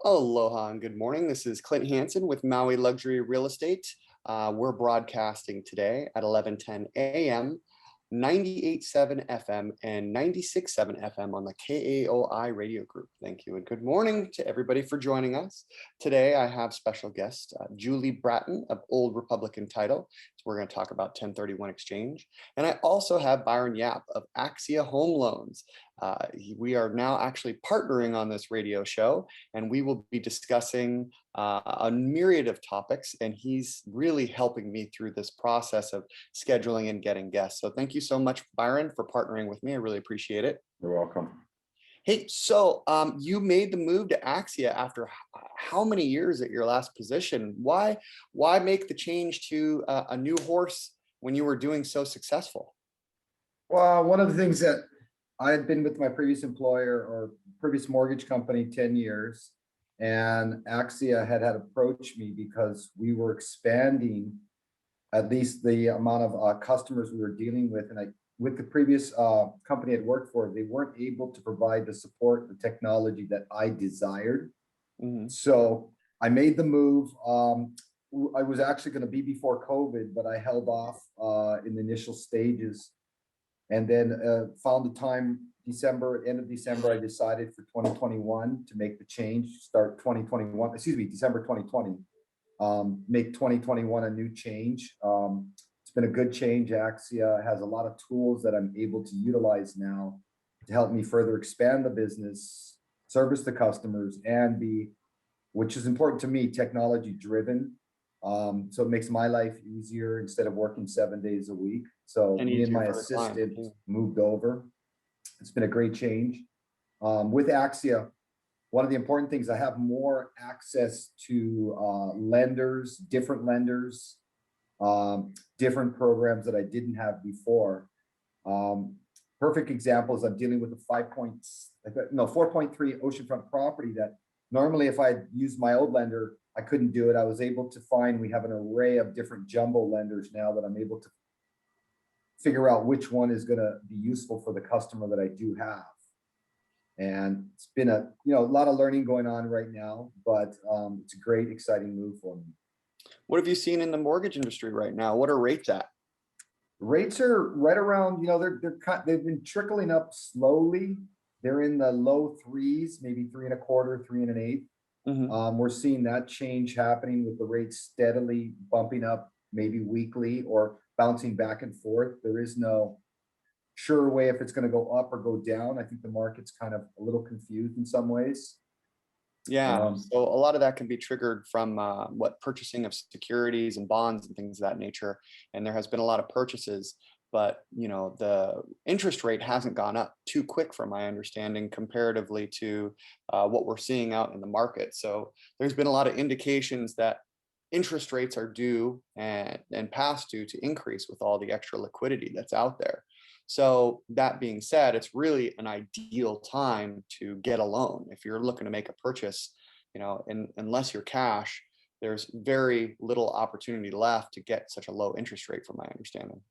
Aloha and good morning. This is Clint Hansen with Maui Luxury Real Estate. We're broadcasting today at 11:10 a.m., 98.7 FM and 96.7 FM on the KAOI radio group. Thank you and good morning to everybody for joining us. Today I have special guest Julie Bratton of Old Republican Title. So we're going to talk about 1031 exchange. And I also have Byron Yap of Axia Home Loans. We are now actually partnering on this radio show, and we will be discussing a myriad of topics, and he's really helping me through this process of scheduling and getting guests. So thank you so much, Byron, for partnering with me. I really appreciate it. You're welcome. Hey, so you made the move to Axia after how many years at your last position? Why make the change to a new horse when you were doing so successful? Well, one of the things that I had been with my previous employer or previous mortgage company 10 years, and Axia had approached me because we were expanding at least the amount of customers we were dealing with. And with the previous company I'd worked for, they weren't able to provide the support, the technology that I desired. Mm-hmm. So I made the move. I was actually going to be before COVID, but I held off in the initial stages. And then found the time, end of December, I decided for 2021 to make the change, start 2021, December 2020, make 2021 a new change. It's been a good change. Axia has a lot of tools that I'm able to utilize now to help me further expand the business, service the customers, and be, which is important to me, technology driven. So it makes my life easier instead of working 7 days a week. So me and my assistant moved over. It's been a great change. With Axia, one of the important things, I have more access to lenders, different programs that I didn't have before. Perfect example is I'm dealing with a 4.3 oceanfront property that normally if I used my old lender, I couldn't do it. I was able to find, we have an array of different jumbo lenders now that I'm able to figure out which one is going to be useful for the customer that I do have. And it's been a lot of learning going on right now, but it's a great, exciting move for me. What have you seen in the mortgage industry right now? What are rates at? Rates are right around, they've been trickling up slowly. They're in the low threes, maybe 3.25, 3 1/8. Mm-hmm. We're seeing that change happening with the rates steadily bumping up, maybe weekly or bouncing back and forth. There is no sure way if it's going to go up or go down. I think the market's kind of a little confused in some ways. Yeah, so a lot of that can be triggered from purchasing of securities and bonds and things of that nature. And there has been a lot of purchases, but the interest rate hasn't gone up too quick from my understanding comparatively to what we're seeing out in the market. So there's been a lot of indications that interest rates are due and past due to increase with all the extra liquidity that's out there. So that being said, it's really an ideal time to get a loan. If you're looking to make a purchase, unless you're cash, there's very little opportunity left to get such a low interest rate from my understanding.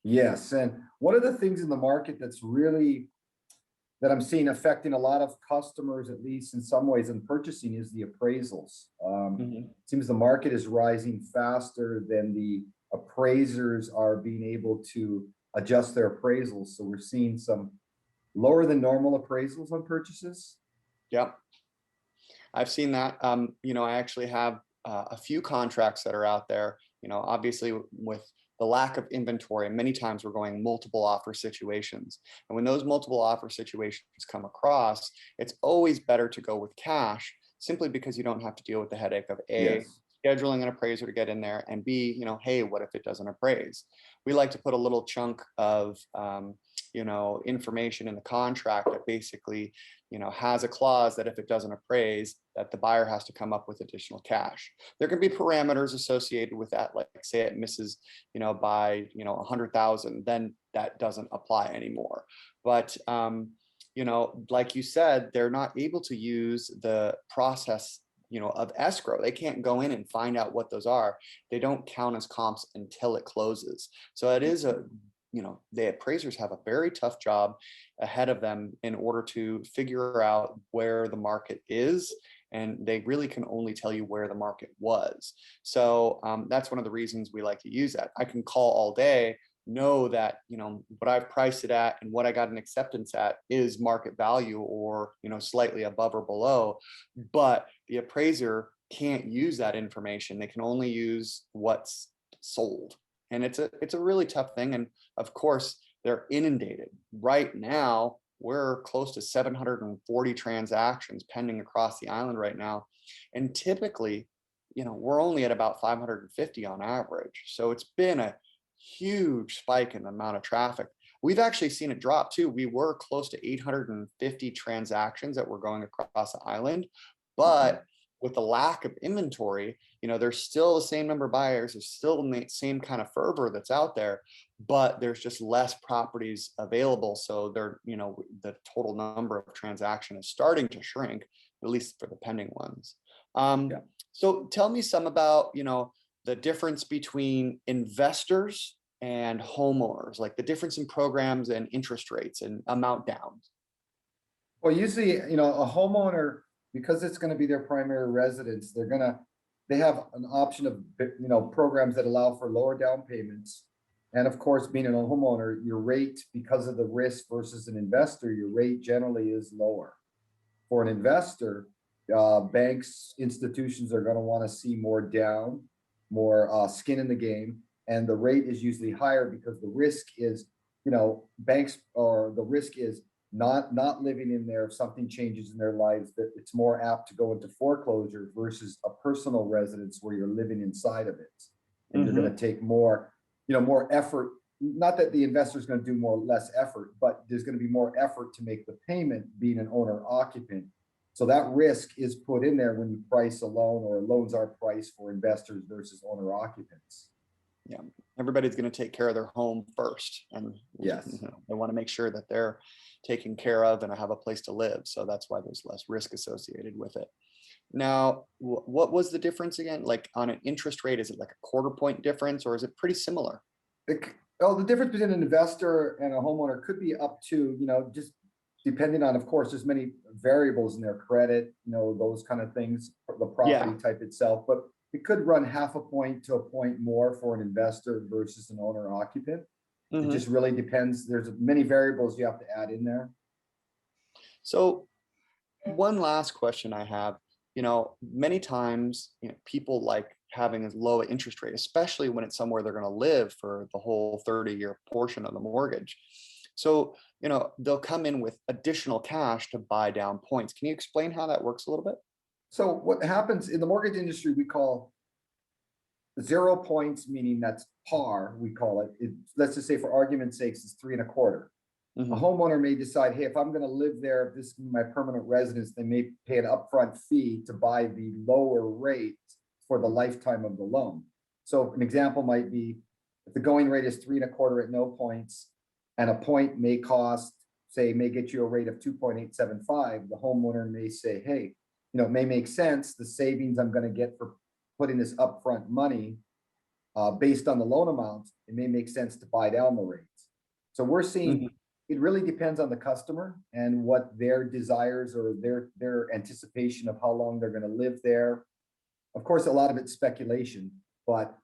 Yes. And one of the things in the market that I'm seeing affecting a lot of customers, at least in some ways in purchasing, is the appraisals. It seems the market is rising faster than the appraisers are being able to adjust their appraisals. So we're seeing some lower than normal appraisals on purchases. Yep. I've seen that. I actually have a few contracts that are out there, obviously with the lack of inventory. Many times we're going multiple offer situations. And when those multiple offer situations come across, it's always better to go with cash simply because you don't have to deal with the headache of scheduling an appraiser to get in there, and B, hey, what if it doesn't appraise? We like to put a little chunk of, information in the contract that basically, has a clause that if it doesn't appraise, that the buyer has to come up with additional cash. There can be parameters associated with that, like say it misses, by, 100,000, then that doesn't apply anymore. But, like you said, they're not able to use the process of escrow. They can't go in and find out what those are. They don't count as comps until it closes. So it is a the appraisers have a very tough job ahead of them in order to figure out where the market is, and they really can only tell you where the market was. So that's one of the reasons we like to use that. I can call all day, know that what I've priced it at and what I got an acceptance at is market value, or slightly above or below, but the appraiser can't use that information. They can only use what's sold, and it's a really tough thing. And of course they're inundated right now. We're close to 740 transactions pending across the island right now, and typically we're only at about 550 on average. So it's been a huge spike in the amount of traffic. We've actually seen it drop too. We were close to 850 transactions that were going across the island, but with the lack of inventory, there's still the same number of buyers, there's still the same kind of fervor that's out there, but there's just less properties available. So the total number of transactions is starting to shrink, at least for the pending ones. Yeah. So tell me some about, the difference between investors and homeowners, like the difference in programs and interest rates and amount down. Well, usually, a homeowner, because it's going to be their primary residence, they have an option of, programs that allow for lower down payments. And of course, being a homeowner, your rate, because of the risk versus an investor, your rate generally is lower. For an investor, banks, institutions are going to want to see more skin in the game, and the rate is usually higher because the risk is, banks, or the risk is not living in there. If something changes in their lives, that it's more apt to go into foreclosure versus a personal residence where you're living inside of it, and you're going to take more effort. Not that the investor is going to do less effort, but there's going to be more effort to make the payment being an owner occupant. So that risk is put in there when you price a loan, or loans are priced for investors versus owner occupants. Yeah, everybody's going to take care of their home first, and yes, they want to make sure that they're taken care of and have a place to live. So that's why there's less risk associated with it. Now, what was the difference again? Like on an interest rate, is it like a quarter point difference, or is it pretty similar? The difference between an investor and a homeowner could be up to, just depending on, of course, there's many variables in their credit, those kind of things, the property type itself, but it could run half a point to a point more for an investor versus an owner occupant. It just really depends. There's many variables you have to add in there. So one last question I have, many times, people like having a low interest rate, especially when it's somewhere they're going to live for the whole 30-year portion of the mortgage. So, they'll come in with additional cash to buy down points. Can you explain how that works a little bit? So what happens in the mortgage industry, we call 0 points, meaning that's par, we call it. Let's just say for argument's sakes, it's 3.25. A homeowner may decide, hey, if I'm going to live there, if this is my permanent residence, they may pay an upfront fee to buy the lower rate for the lifetime of the loan. So an example might be, if the going rate is 3.25 at no points, and a point may get you a rate of 2.875, the homeowner may say, hey, it may make sense, the savings I'm going to get for putting this upfront money based on the loan amount, it may make sense to buy down the rates. So we're seeing it really depends on the customer and what their desires or their anticipation of how long they're going to live there. Of course, a lot of it's speculation, but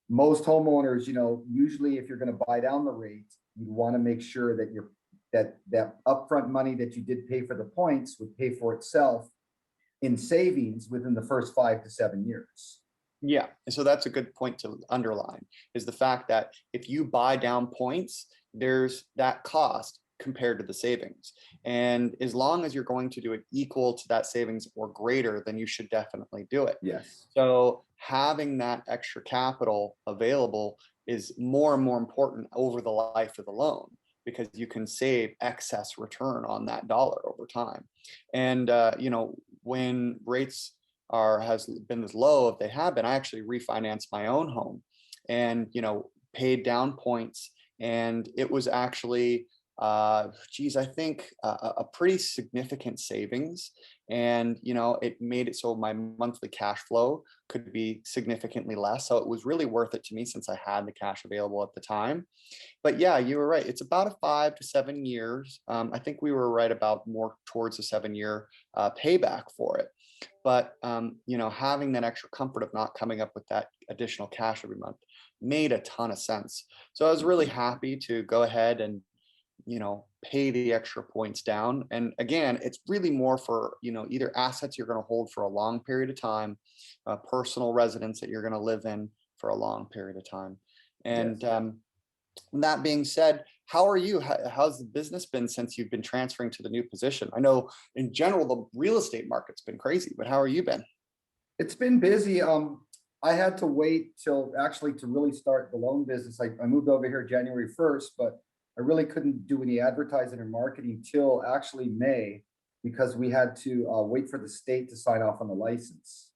most homeowners, usually if you're going to buy down the rate, you want to make sure that that upfront money that you did pay for the points would pay for itself in savings within the first 5 to 7 years. Yeah, and so that's a good point to underline, is the fact that if you buy down points, there's that cost compared to the savings. And as long as you're going to do it equal to that savings or greater, then you should definitely do it. Yes. So having that extra capital available is more and more important over the life of the loan, because you can save excess return on that dollar over time. And when rates has been as low as they have been, I actually refinanced my own home and paid down points, and it was actually I think a pretty significant savings. And, it made it so my monthly cash flow could be significantly less. So it was really worth it to me since I had the cash available at the time. But yeah, you were right. It's about a 5 to 7 years. I think we were right about more towards a 7 year payback for it. But having that extra comfort of not coming up with that additional cash every month made a ton of sense. So I was really happy to go ahead and pay the extra points down. And again, it's really more for either assets you're going to hold for a long period of time, a personal residence that you're going to live in for a long period of time. And Yes. that being said, how are you? How's the business been since you've been transferring to the new position? I know in general the real estate market's been crazy, but how are you been? It's been busy. I had to wait till actually to really start the loan business. I moved over here January 1st, but I really couldn't do any advertising or marketing till actually May because we had to wait for the state to sign off on the license.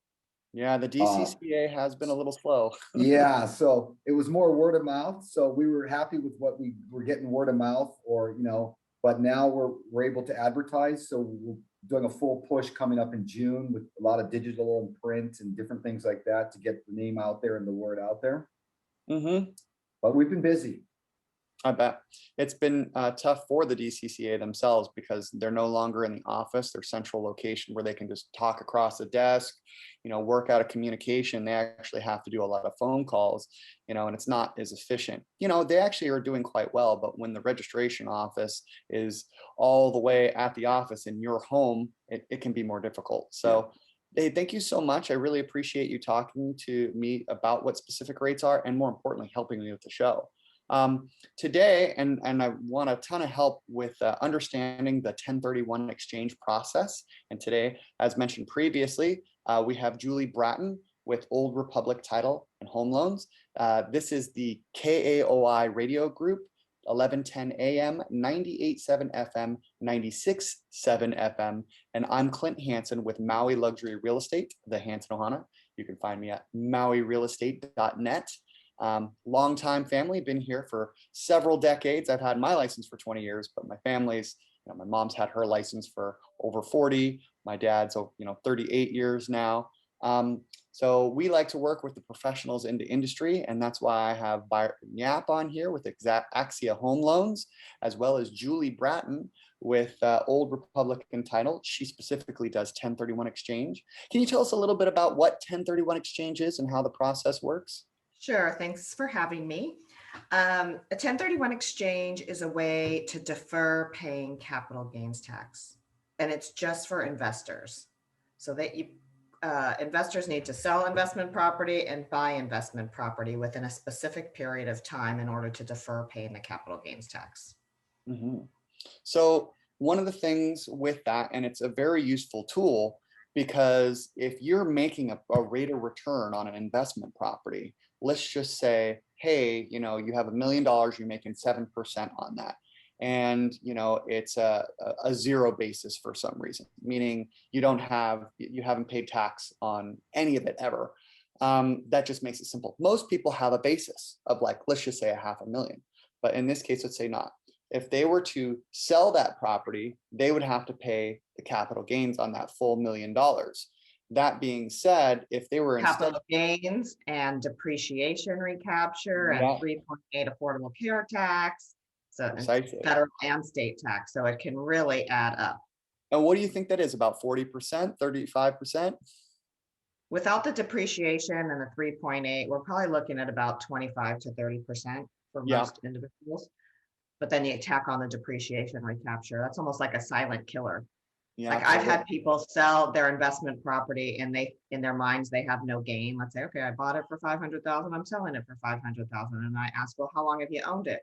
Yeah, the Uh, DCCA has been a little slow. yeah, so it was more word of mouth. So we were happy with what we were getting word of mouth, or but now we're able to advertise. So we're doing a full push coming up in June with a lot of digital and print and different things like that to get the name out there and the word out there. Hmm. But we've been busy. I bet it's been tough for the DCCA themselves because they're no longer in the office, their central location where they can just talk across the desk, work out a communication. They actually have to do a lot of phone calls, and it's not as efficient. They actually are doing quite well, but when the registration office is all the way at the office in your home, it can be more difficult. Yeah. So, hey, thank you so much. I really appreciate you talking to me about what specific rates are and more importantly, helping me with the show. Today, and I want a ton of help with understanding the 1031 exchange process. And today, as mentioned previously, we have Julie Bratton with Old Republic Title and Home Loans. This is the KAOI radio group, 1110 AM, 98.7 FM, 96.7 FM. And I'm Clint Hansen with Maui Luxury Real Estate, the Hansen Ohana. You can find me at mauirealestate.net. Longtime family, been here for several decades. I've had my license for 20 years, but my family's, my mom's had her license for over 40. My dad's, 38 years now. So we like to work with the professionals in the industry, and that's why I have Byron Yap on here with Axia Home Loans, as well as Julie Bratton with Old Republican Title. She specifically does 1031 exchange. Can you tell us a little bit about what 1031 exchange is and how the process works? Sure, thanks for having me. A 1031 exchange is a way to defer paying capital gains tax, and it's just for investors. So that investors need to sell investment property and buy investment property within a specific period of time in order to defer paying the capital gains tax. Mm-hmm. So one of the things with that, and it's a very useful tool, because if you're making a rate of return on an investment property, let's just say, hey, you have $1 million, you're making 7% on that. And, it's a zero basis for some reason, meaning you haven't paid tax on any of it ever. That just makes it simple. Most people have a basis of let's just say $500,000. But in this case, let's say not. If they were to sell that property, they would have to pay the capital gains on that full $1 million. That being said, if they were capital gains and depreciation recapture and 3.8 affordable care tax, so federal and state tax, so it can really add up. And what do you think that is? About 40%, 35%? Without the depreciation and the 3.8, we're probably looking at about 25 to 30% for most individuals. But then you tack on the depreciation recapture. That's almost like a silent killer. Yeah, like I've had people sell their investment property and they, in their minds, they have no gain. Let's say, okay, I bought it for 500,000. I'm selling it for 500,000. And I ask, well, how long have you owned it?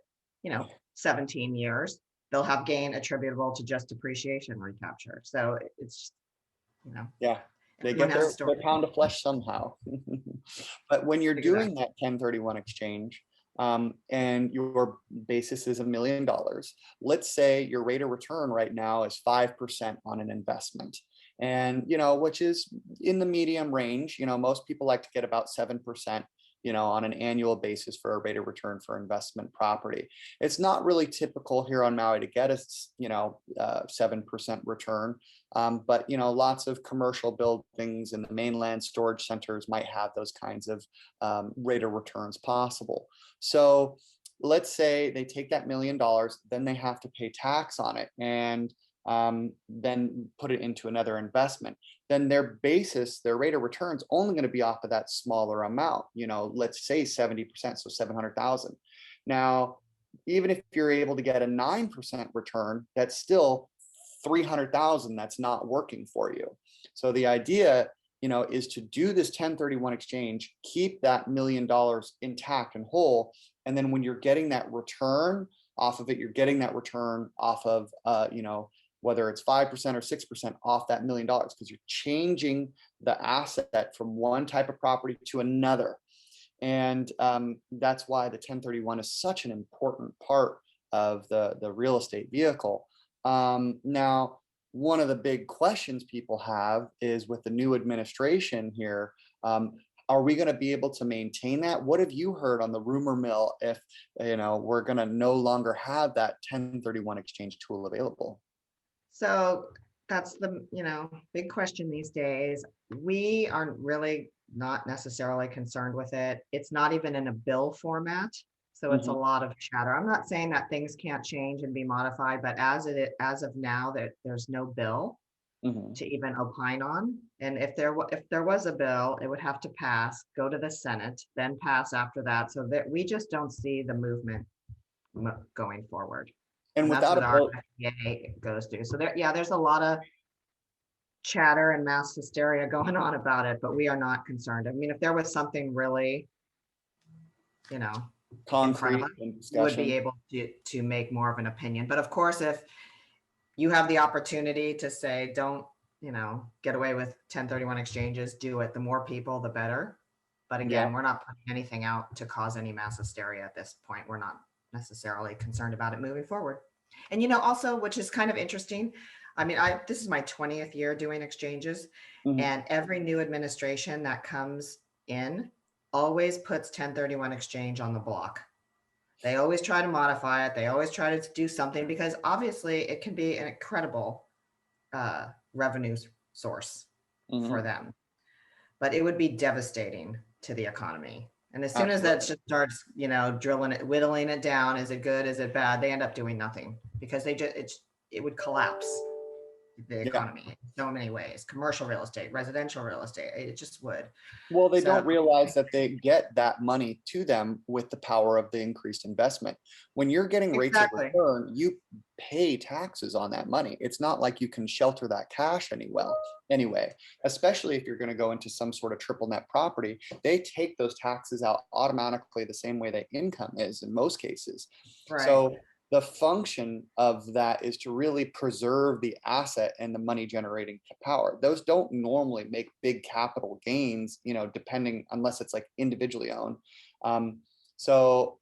17 years. They'll have gain attributable to just depreciation recapture. So it's, yeah, they get their pound of flesh somehow. But when you're doing that 1031 exchange, and your basis is $1 million, let's say your rate of return right now is 5% on an investment, and which is in the medium range. Most people like to get about 7%, on an annual basis for a rate of return for investment property. It's not really typical here on Maui to get a 7% return, but lots of commercial buildings in the mainland storage centers might have those kinds of rate of returns possible. So let's say they take that $1 million, then they have to pay tax on it, and then put it into another investment. Then their basis, their rate of return is only going to be off of that smaller amount, let's say 70%, so 700,000. Now, even if you're able to get a 9% return, that's still 300,000 that's not working for you. So the idea, is to do this 1031 exchange, keep that $1 million intact and whole. And then when you're getting that return off of it, you're getting that return off of, whether it's 5% or 6% off that $1 million, because you're changing the asset from one type of property to another. And that's why the 1031 is such an important part of the real estate vehicle. Now, one of the big questions people have is, with the new administration here, are we going to be able to maintain that? What have you heard on the rumor mill if we're going to no longer have that 1031 exchange tool available? So that's the big question these days. We are really not necessarily concerned with it. It's not even in a bill format, so it's a lot of chatter. I'm not saying that things can't change and be modified, but as of now, that there's no bill to even opine on. And if there was a bill, it would have to pass, go to the Senate, then pass after that. So that we just don't see the movement going forward. And without that's what our FDA goes through. So there's a lot of chatter and mass hysteria going on about it, but we are not concerned. I mean, if there was something really, concrete we would be able to make more of an opinion. But of course, if you have the opportunity to say, don't, get away with 1031 exchanges, do it. The more people, the better. But again, we're not putting anything out to cause any mass hysteria at this point. We're not necessarily concerned about it moving forward. And also, which is kind of interesting, I mean, this is my 20th year doing exchanges, and every new administration that comes in always puts 1031 exchange on the block. They always try to modify it. They always try to do something, because obviously it can be an incredible revenue source for them, but it would be devastating to the economy. And as soon as that just starts, drilling it, whittling it down, is it good? Is it bad? They end up doing nothing, because it would collapse the economy in so many ways. Commercial real estate, residential real estate, it just would. Well, they don't realize that they get that money to them with the power of the increased investment. When you're getting rates of return, you pay taxes on that money. It's not like you can shelter that cash anyway, especially if you're going to go into some sort of triple net property. They take those taxes out automatically the same way that income is in most cases. Right. So the function of that is to really preserve the asset and the money generating power. Those don't normally make big capital gains, depending, unless it's like individually owned. So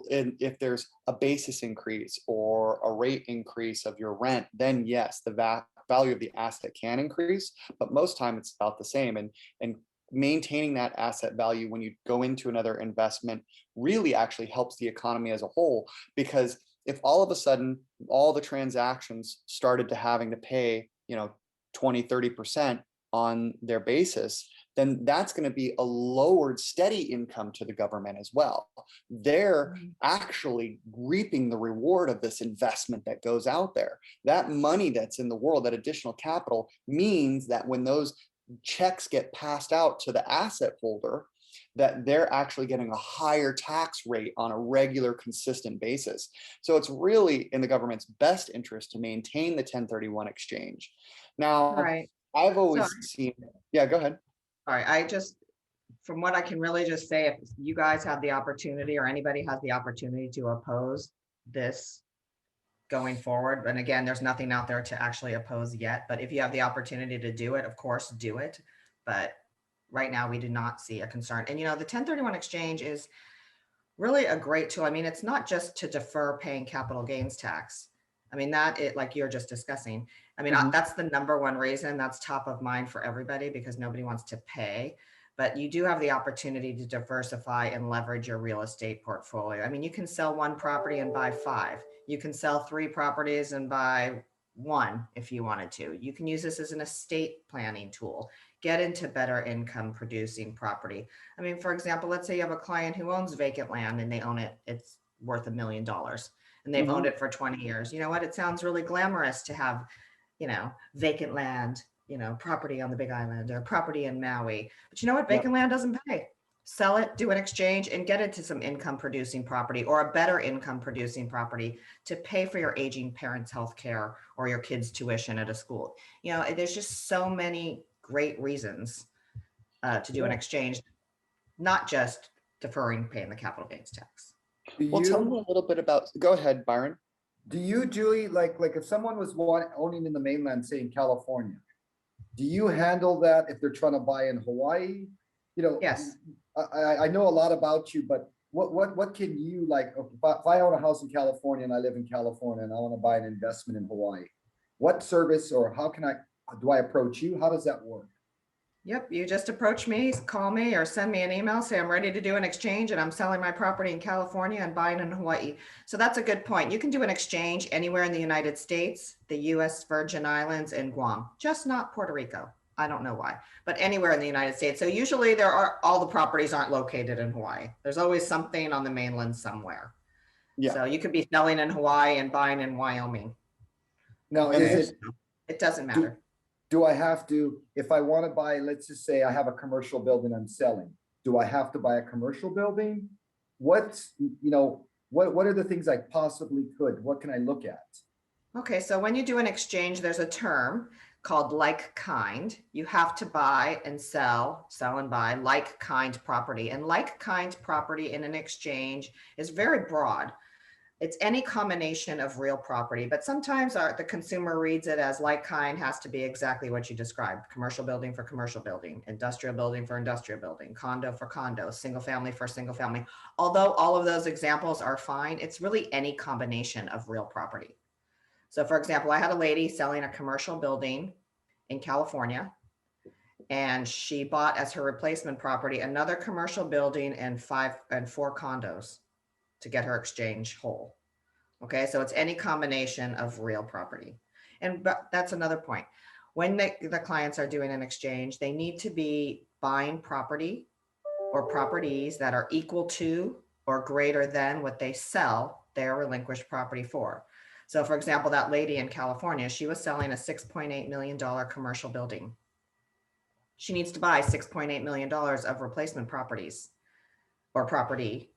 if there's a basis increase or a rate increase of your rent, then yes, the value of the asset can increase, but most time it's about the same. And maintaining that asset value when you go into another investment really actually helps the economy as a whole, because if all of a sudden all the transactions started to having to pay 20-30% on their basis, then that's going to be a lowered steady income to the government as well. They're actually reaping the reward of this investment that goes out there. That money that's in the world, that additional capital, means that when those checks get passed out to the asset holder, that they're actually getting a higher tax rate on a regular, consistent basis. So it's really in the government's best interest to maintain the 1031 exchange. Now, I've always seen, go ahead. All right, from what I can really just say, if you guys have the opportunity, or anybody has the opportunity to oppose this going forward, and again, there's nothing out there to actually oppose yet, but if you have the opportunity to do it, of course, do it. But right now, we do not see a concern. And, the 1031 exchange is really a great tool. I mean, it's not just to defer paying capital gains tax. I mean, like you're just discussing, I mean, that's the number one reason. That's top of mind for everybody, because nobody wants to pay. but you do have the opportunity to diversify and leverage your real estate portfolio. I mean, you can sell one property and buy 5. You can sell 3 properties and buy 1 if you wanted to. You can use this as an estate planning tool. Get into better income producing property. I mean, for example, let's say you have a client who owns vacant land and they own it. It's worth $1 million and they've owned it for 20 years. You know what? It sounds really glamorous to have, vacant land, property on the Big Island or property in Maui. But you know what? Vacant land doesn't pay. Sell it, do an exchange, and get into some income producing property or a better income producing property to pay for your aging parents' health care or your kids' tuition at a school. There's just so many great reasons to do an exchange, not just deferring paying the capital gains tax. Well, tell me a little bit about, go ahead, Byron. Do you, Julie, like if someone was owning in the mainland, say in California, do you handle that if they're trying to buy in Hawaii? Yes. I know a lot about you, but what can you, like, if I own a house in California and I live in California and I want to buy an investment in Hawaii, what service or do I approach you? How does that work? Yep, you just approach me, call me, or send me an email, say I'm ready to do an exchange and I'm selling my property in California and buying in Hawaii. So that's a good point. You can do an exchange anywhere in the United States, the US Virgin Islands, and Guam, just not Puerto Rico. I don't know why, but anywhere in the United States. So usually all the properties aren't located in Hawaii. There's always something on the mainland somewhere. Yeah. So you could be selling in Hawaii and buying in Wyoming. No, it doesn't matter. Do I have to, if I want to buy, let's just say I have a commercial building I'm selling, do I have to buy a commercial building? What are the things I possibly could? What can I look at? Okay, so when you do an exchange, there's a term called like kind. You have to buy and sell and buy like kind property. And like kind property in an exchange is very broad. It's any combination of real property, but sometimes the consumer reads it as like kind has to be exactly what you described. Commercial building for commercial building, industrial building for industrial building, condo for condo, single family for single family. Although all of those examples are fine, it's really any combination of real property. So for example, I had a lady selling a commercial building in California, and she bought as her replacement property another commercial building and 4 condos to get her exchange whole. Okay, so it's any combination of real property. But that's another point. When the clients are doing an exchange, they need to be buying property or properties that are equal to or greater than what they sell their relinquished property for. So for example, that lady in California, she was selling a $6.8 million commercial building. She needs to buy $6.8 million of replacement properties or property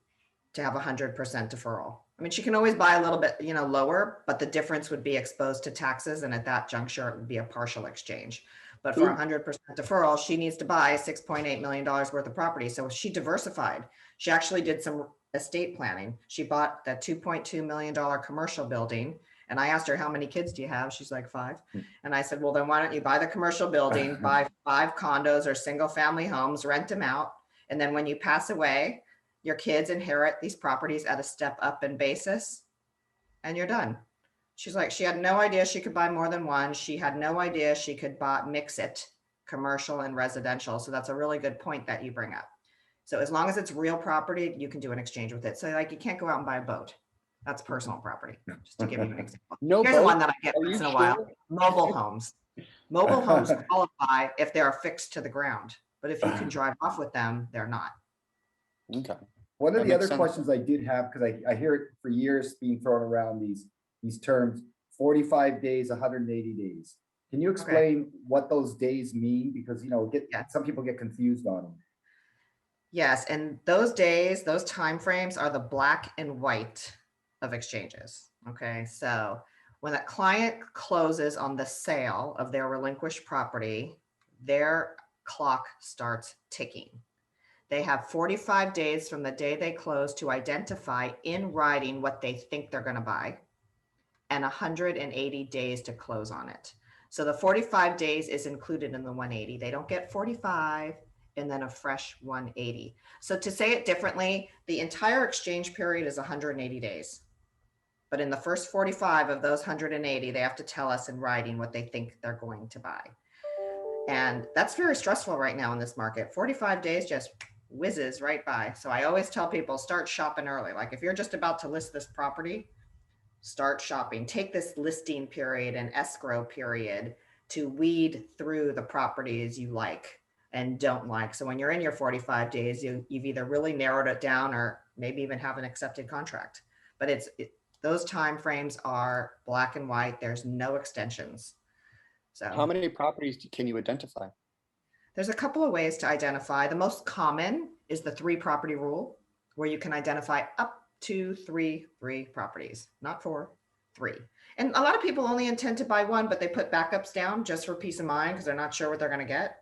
to have 100% deferral. I mean, she can always buy a little bit, lower, but the difference would be exposed to taxes. And at that juncture, it would be a partial exchange. But for 100% deferral, she needs to buy $6.8 million worth of property. So she diversified. She actually did some estate planning. She bought that $2.2 million commercial building. And I asked her, how many kids do you have? She's like 5. And I said, well, then why don't you buy the commercial building, buy 5 condos or single family homes, rent them out. And then when you pass away, your kids inherit these properties at a step up in basis and you're done. She's like, she had no idea she could buy more than one. She had no idea she could mix it, commercial and residential. So that's a really good point that you bring up. So as long as it's real property, you can do an exchange with it. So like you can't go out and buy a boat. That's personal property, just to give you an example. Here's the one that I get once in a while. Mobile homes. Mobile homes qualify if they are fixed to the ground. But if you can drive off with them, they're not. Okay. One of the other questions I did have, because I hear it for years being thrown around, these terms, 45 days, 180 days. Can you explain what those days mean? Because, some people get confused on them. Yes, and those days, those timeframes are the black and white of exchanges. Okay, so when a client closes on the sale of their relinquished property, their clock starts ticking. They have 45 days from the day they close to identify in writing what they think they're going to buy, and 180 days to close on it. So the 45 days is included in the 180. They don't get 45 and then a fresh 180. So to say it differently, the entire exchange period is 180 days. But in the first 45 of those 180, they have to tell us in writing what they think they're going to buy. And that's very stressful right now in this market. 45 days just whizzes right by. So I always tell people, start shopping early. Like if you're just about to list this property, start shopping. Take this listing period and escrow period to weed through the properties you like and don't like. So when you're in your 45 days, you've either really narrowed it down or maybe even have an accepted contract. But those time frames are black and white. There's no extensions. How So many properties can you identify? there's a couple of ways to identify. The most common is the 3 property rule, where you can identify up to three properties, not 4, 3. And a lot of people only intend to buy 1, but they put backups down just for peace of mind because they're not sure what they're going to get.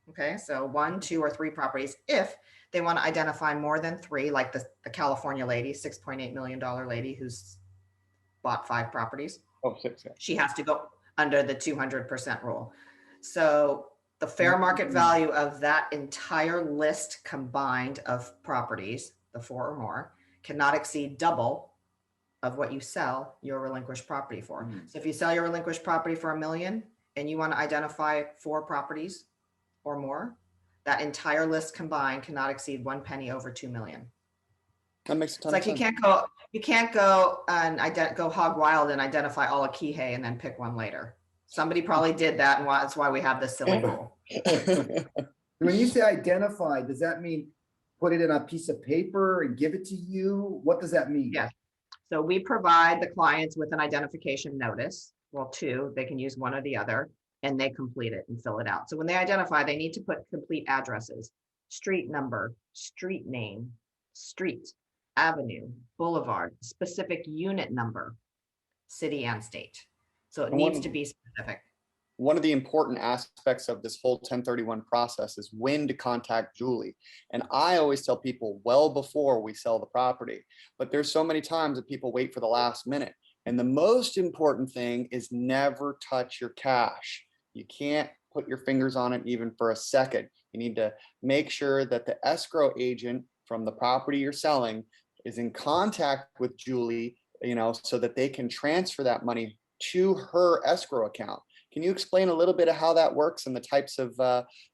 Okay, so 1, 2, or 3 properties. If they want to identify more than 3, like the California lady, $6.8 million lady who's bought 5 properties. Oh, 6. Yeah. She has to go under the 200% rule. So the fair market value of that entire list combined of properties, the 4 or more, cannot exceed double of what you sell your relinquished property for. So if you sell your relinquished property for $1 million and you want to identify 4 properties or more, that entire list combined cannot exceed 1 penny over 2 million. That makes a It's ton like of sense. you can't go and go hog wild and identify all of Kihei and then pick one later. Somebody probably did that, and that's why we have this silly rule. When you say identify, does that mean put it in a piece of paper and give it to you? What does that mean? Yes. So we provide the clients with an identification notice. Well, 2, they can use one or the other, and they complete it and fill it out. So when they identify, they need to put complete addresses, street number, street name, street, avenue, boulevard, specific unit number, city and state. So it needs to be specific. One of the important aspects of this whole 1031 process is when to contact Julie. And I always tell people well before we sell the property, but there's so many times that people wait for the last minute. And the most important thing is never touch your cash. You can't put your fingers on it even for a second. You need to make sure that the escrow agent from the property you're selling is in contact with Julie, so that they can transfer that money to her escrow account. Can you explain a little bit of how that works and the types of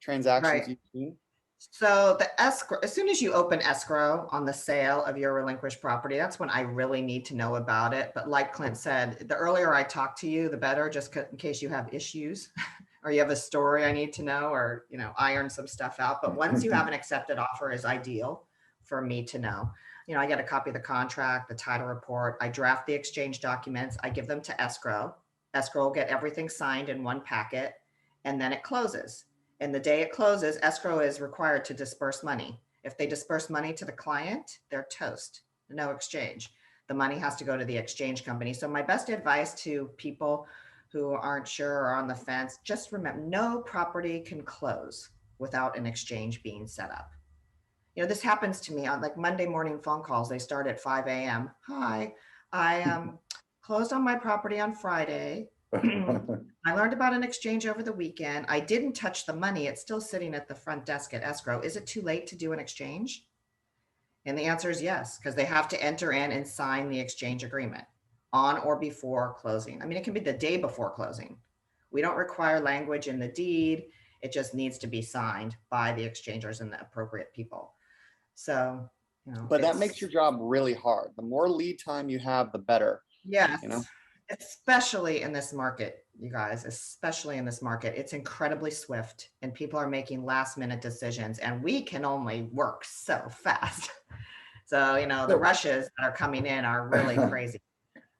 transactions you've seen? So the escrow, as soon as you open escrow on the sale of your relinquished property, that's when I really need to know about it. But like Clint said, the earlier I talk to you, the better, just in case you have issues or you have a story I need to know, or, iron some stuff out. But once you have an accepted offer is ideal for me to know. I get a copy of the contract, the title report, I draft the exchange documents, I give them to escrow. Escrow will get everything signed in one packet, and then it closes. And the day it closes, escrow is required to disperse money. If they disperse money to the client, they're toast, no exchange. The money has to go to the exchange company. So my best advice to people who aren't sure or on the fence, just remember, no property can close without an exchange being set up. This happens to me on like Monday morning phone calls. They start at 5 a.m. Hi, I closed on my property on Friday. I learned about an exchange over the weekend. I didn't touch the money. It's still sitting at the front desk at escrow. Is it too late to do an exchange? And the answer is yes, because they have to enter in and sign the exchange agreement on or before closing. I mean, it can be the day before closing. We don't require language in the deed. It just needs to be signed by the exchangers and the appropriate people. So, but that makes your job really hard. The more lead time you have, the better. Yes. Especially in this market, you guys, especially in this market, it's incredibly swift and people are making last minute decisions and we can only work so fast. So, the rushes that are coming in are really crazy.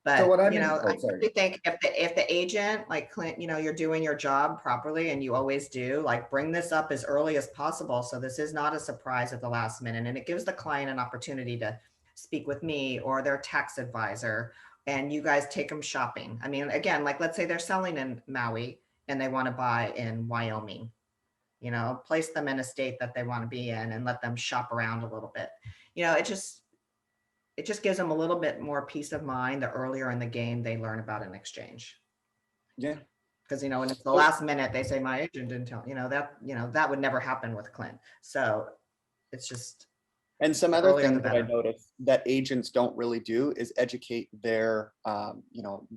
But, so I really think if the agent, like Clint, you're doing your job properly and you always do, like bring this up as early as possible. So this is not a surprise at the last minute. And it gives the client an opportunity to speak with me or their tax advisor, and you guys take them shopping. I mean, again, like let's say they're selling in Maui and they want to buy in Wyoming, place them in a state that they want to be in and let them shop around a little bit. It just gives them a little bit more peace of mind the earlier in the game they learn about an exchange. Yeah. Because, when it's the last minute, they say, my agent didn't tell, that would never happen with Clint. So it's just, And some The other earlier the things that I better. noticed that agents don't really do is educate their,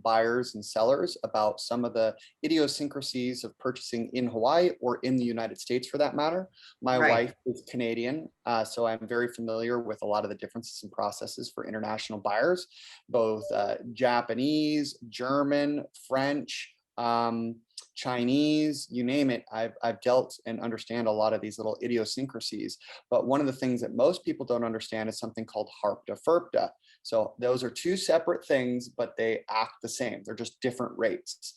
buyers and sellers about some of the idiosyncrasies of purchasing in Hawaii or in the United States for that matter. My Right. wife is Canadian, so I'm very familiar with a lot of the differences and processes for international buyers, both Japanese, German, French, Chinese, you name it. I've dealt and understand a lot of these little idiosyncrasies. But one of the things that most people don't understand is something called Harp Deferpta. So those are two separate things, but they act the same. They're just different rates.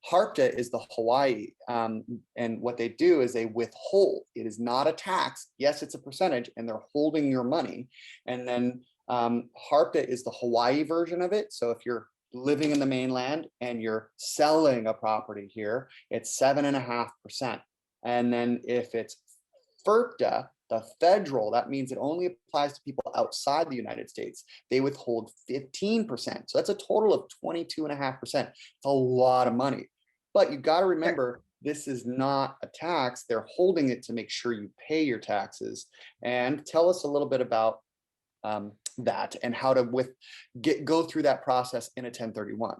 HARPTA is the Hawaii, and what they do is they withhold. It is not a tax. Yes, it's a percentage, and they're holding your money. And then HARPTA is the Hawaii version of it. So if you're living in the mainland and you're selling a property here, it's 7.5%. And then if it's FERPTA, the federal, that means it only applies to people outside the United States. They withhold 15%. So that's a total of 22.5%. It's a lot of money. But you got to remember, this is not a tax. They're holding it to make sure you pay your taxes. And tell us a little bit about that and how to go through that process in a 1031. All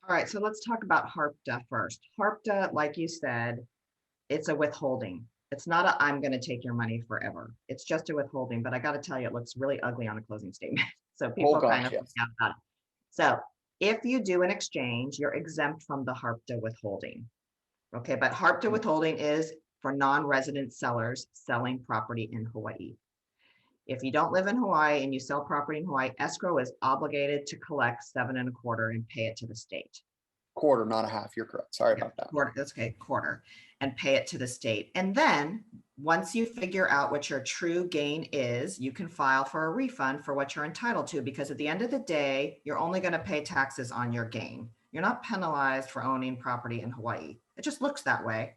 right, so let's talk about HARPTA first. HARPTA, like you said, it's a withholding. It's not a I'm going to take your money forever. It's just a withholding, but I got to tell you, it looks really ugly on a closing statement. So people kind of Yes. freak out about it. So if you do an exchange, you're exempt from the HARPTA withholding. Okay, but HARPTA withholding is for non-resident sellers selling property in Hawaii. If you don't live in Hawaii and you sell property in Hawaii, escrow is obligated to collect 7.25 and pay it to the state. Quarter, not a half. You're correct. Sorry about that. Quarter, that's okay, quarter, and pay it to the state. And then once you figure out what your true gain is, you can file for a refund for what you're entitled to, because at the end of the day, you're only going to pay taxes on your gain. You're not penalized for owning property in Hawaii. It just looks that way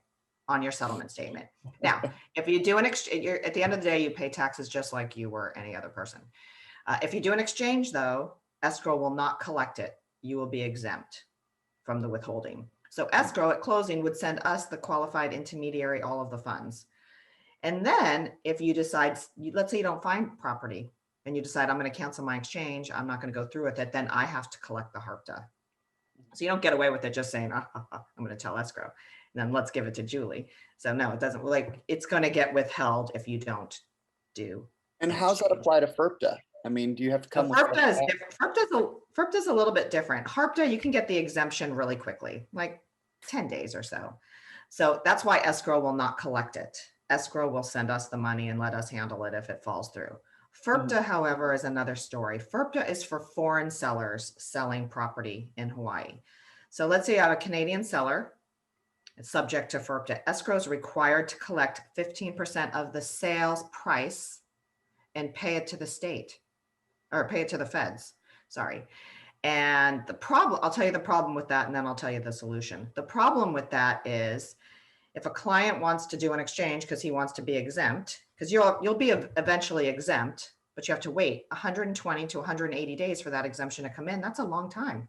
on your settlement statement. Now, if you do an exchange, at the end of the day, you pay taxes just like you were any other person. If you do an exchange, though, escrow will not collect it. You will be exempt from the withholding. So escrow at closing would send us, the qualified intermediary, all of the funds. And then if you decide, let's say you don't find property and you decide I'm going to cancel my exchange, I'm not going to go through with it, then I have to collect the HARPTA. So you don't get away with it just saying, I'm going to tell escrow, and then let's give it to Julie. So no, it doesn't, like, it's going to get withheld if you don't do. And how's that apply to FERPTA? I mean, do you have to come with FERPTA is different. FERPTA is a little bit different. HARPTA, you can get the exemption really quickly, like 10 days or so. So that's why escrow will not collect it. Escrow will send us the money and let us handle it if it falls through. FERPTA, however, is another story. FERPTA is for foreign sellers selling property in Hawaii. So let's say you have a Canadian seller, it's subject to FERPTA. Escrow is required to collect 15% of the sales price and pay it to the state, or pay it to the feds, sorry. And the problem, I'll tell you the problem with that, and then I'll tell you the solution. The problem with that is if a client wants to do an exchange because he wants to be exempt, because you'll be eventually exempt, but you have to wait 120 to 180 days for that exemption to come in. That's a long time.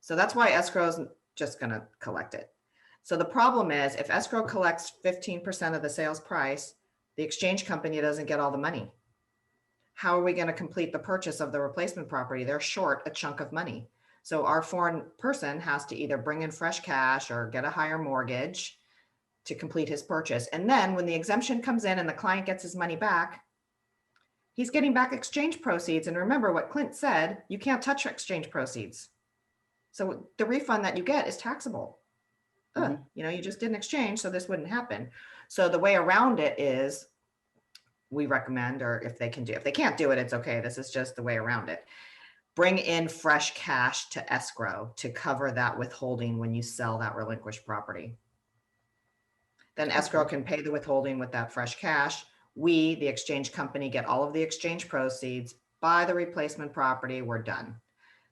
So that's why escrow is just going to collect it. So the problem is if escrow collects 15% of the sales price, the exchange company doesn't get all the money. How are we going to complete the purchase of the replacement property? They're short a chunk of money. So our foreign person has to either bring in fresh cash or get a higher mortgage to complete his purchase. And then when the exemption comes in and the client gets his money back, he's getting back exchange proceeds. And remember what Clint said, you can't touch exchange proceeds. So the refund that you get is taxable. You just did an exchange, so this wouldn't happen. So the way around it is, we recommend, or if they can't do it, it's okay. This is just the way around it. Bring in fresh cash to escrow to cover that withholding when you sell that relinquished property. Then escrow can pay the withholding with that fresh cash. We, the exchange company, get all of the exchange proceeds, buy the replacement property, we're done.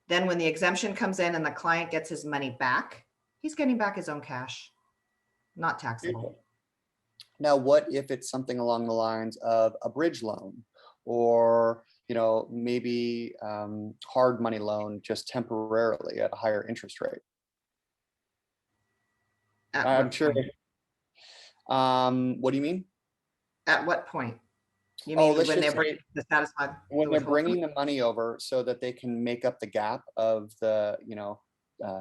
Then when the exemption comes in and the client gets his money back, he's getting back his own cash, not taxable. Now, what if it's something along the lines of a bridge loan or, maybe hard money loan just temporarily at a higher interest rate? I'm sure. What do you mean? At what point? You Oh, mean let's when just they're say bringing the satisfied when the they're withholding? bringing the money over so that they can make up the gap of the,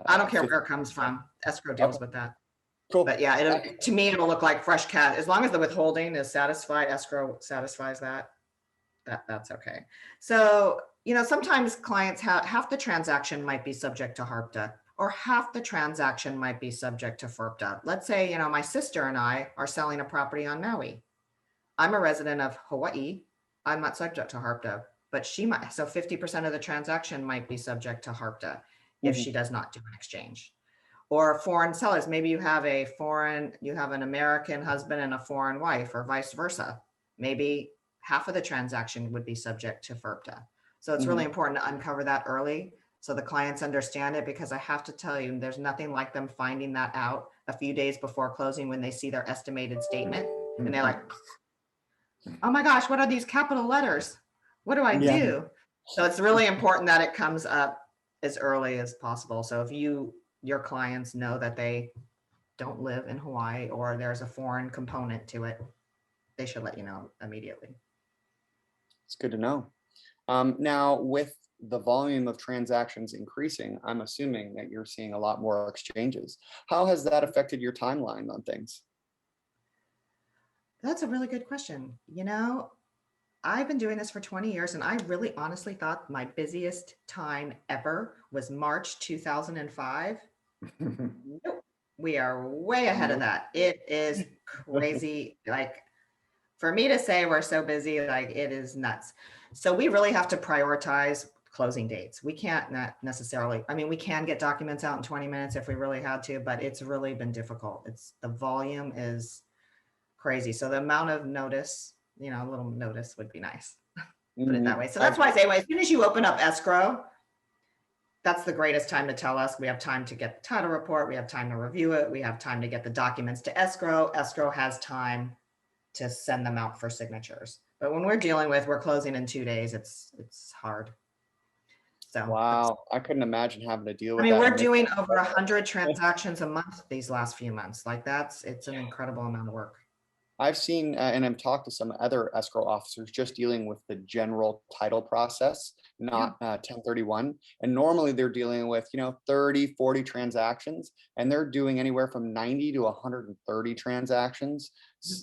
I don't care 50. where it comes from. Escrow Okay, deals with that. But cool. yeah, to me, it'll look like fresh cash. As long as the withholding is satisfied, escrow satisfies that, that's okay. So, sometimes clients have half the transaction might be subject to HARPTA, or half the transaction might be subject to FERPTA. Let's say, my sister and I are selling a property on Maui. I'm a resident of Hawaii. I'm not subject to HARPTA, but she might. So 50% of the transaction might be subject to HARPTA if Mhm. she does not do an exchange. Or foreign sellers, maybe you have an American husband and a foreign wife, or vice versa. Maybe half of the transaction would be subject to FERPTA. So it's really Mhm. important to uncover that early so the clients understand it, because I have to tell you, there's nothing like them finding that out a few days before closing when they see their estimated statement and they're like, oh my gosh, what are these capital letters? What do I Yeah. do? So it's really important that it comes up as early as possible. So if your clients know that they don't live in Hawaii or there's a foreign component to it, they should let you know immediately. It's good to know. Now, with the volume of transactions increasing, I'm assuming that you're seeing a lot more exchanges. How has that affected your timeline on things? That's a really good question. I've been doing this for 20 years, and I really honestly thought my busiest time ever was March 2005. Nope. We are way ahead of Nope. that. It is crazy. Like, for me to say we're so busy, like, it is nuts. So we really have to prioritize closing dates. We can't not necessarily, we can get documents out in 20 minutes if we really had to, but it's really been difficult. The volume is crazy. So the amount of notice, a little notice would be nice. Put it that Mhm. way. So that's why I say, as soon as you open up escrow, that's the greatest time to tell us. We have time to get the title report. We have time to review it. We have time to get the documents to escrow. Escrow has time to send them out for signatures. But when we're closing in 2 days, it's hard. So Wow, I couldn't imagine having to deal with that. we're and make doing that over progress. 100 transactions a month these last few months. Like, it's an incredible amount of work. I've seen and I've talked to some other escrow officers just dealing with the general title process, Yeah. not 1031. And normally they're dealing with, 30, 40 transactions, and they're doing anywhere from 90 to 130 transactions.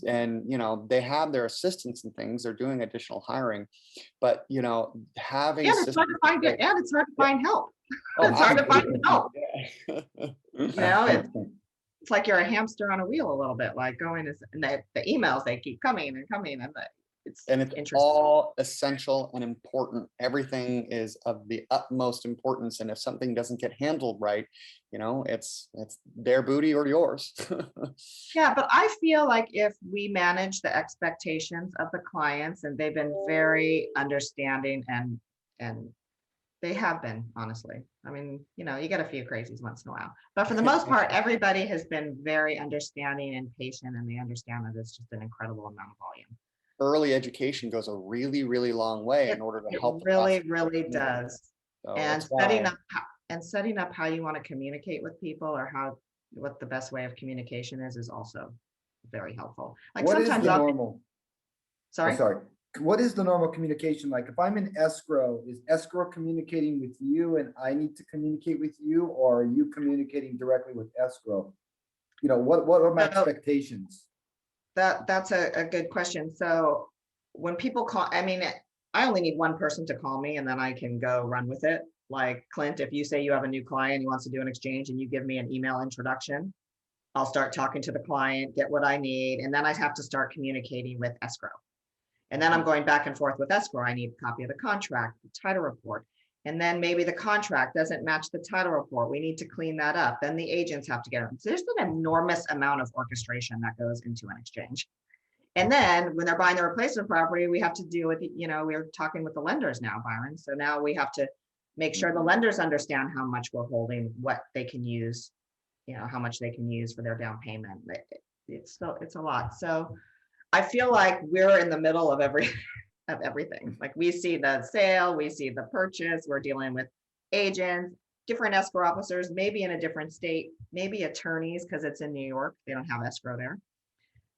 And, they have their assistants and things, they're doing additional hiring, but, having And it's hard to systems in find it, place. and it's hard to Yeah. find help. Oh, It's hard to find absolutely. help. Yeah. It's like you're a hamster on a wheel a little bit, like and the emails, they keep coming and coming, and it's And it's interesting. all essential and important. Everything is of the utmost importance. And if something doesn't get handled right, it's their booty or yours. Yeah, but I feel like if we manage the expectations of the clients, and they've been very understanding, and they have been, honestly. You get a few crazies once in a while, but for the most part, everybody has been very understanding and patient, and they understand that it's just an incredible amount of volume. Early education goes a really, really long way in order to It help the really, process. really does. So And that's why. setting up how you want to communicate with people, or what the best way of communication is also very helpful. Like, What is sometimes the normal? Oh, sorry. sorry. What is the normal communication like? If I'm in escrow, is escrow communicating with you and I need to communicate with you, or are you communicating directly with escrow? What are my So expectations? that's a good question. So when people call, I only need one person to call me, and then I can go run with it. Like, Clint, if you say you have a new client who wants to do an exchange and you give me an email introduction, I'll start talking to the client, get what I need, and then I have to start communicating with escrow. And then I'm going back and forth with escrow. I need a copy of the contract, the title report. And then maybe the contract doesn't match the title report. We need to clean that up. Then the agents have to get it. So there's an enormous amount of orchestration that goes into an exchange. And then when they're buying the replacement property, we have to deal with, we're talking with the lenders now, Byron. So now we have to make sure the lenders understand how much we're holding, what they can use, how much they can use for their down payment. It's a lot. So I feel like we're in the middle of everything. Like, we see the sale, we see the purchase, we're dealing with agents, different escrow officers, maybe in a different state, maybe attorneys, because it's in New York, they don't have escrow there.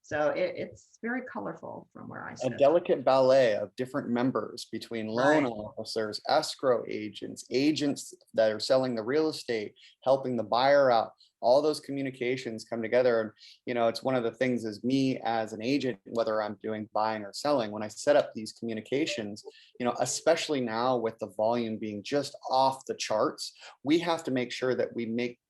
So it's very colorful from where I A sit. delicate ballet of different members between loan Right. officers, escrow agents, agents that are selling the real estate, helping the buyer out. All those communications come together. And, it's one of the things is me as an agent, whether I'm doing buying or selling, when I set up these communications, especially now with the volume being just off the charts, we have to make sure that we make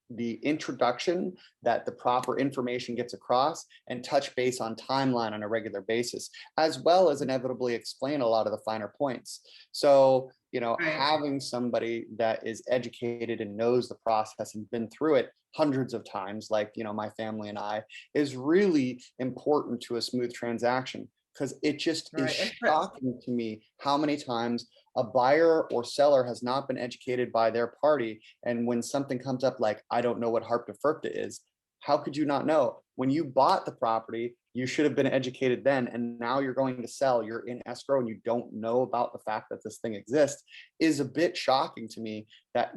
the introduction, that the proper information gets across, and touch base on timeline on a regular basis, as well as inevitably explain a lot of the finer points. So, Right. having somebody that is educated and knows the process and been through it hundreds of times, like, my family and I, is really important to a smooth transaction, because it just is Right. shocking to me how many times a buyer or seller has not been educated by their party. And when something comes up like, I don't know what Harp Deferpta is, how could you not know? When you bought the property, you should have been educated then. And now you're going to sell, you're in escrow, and you don't know about the fact that this thing exists, is a bit shocking to me that,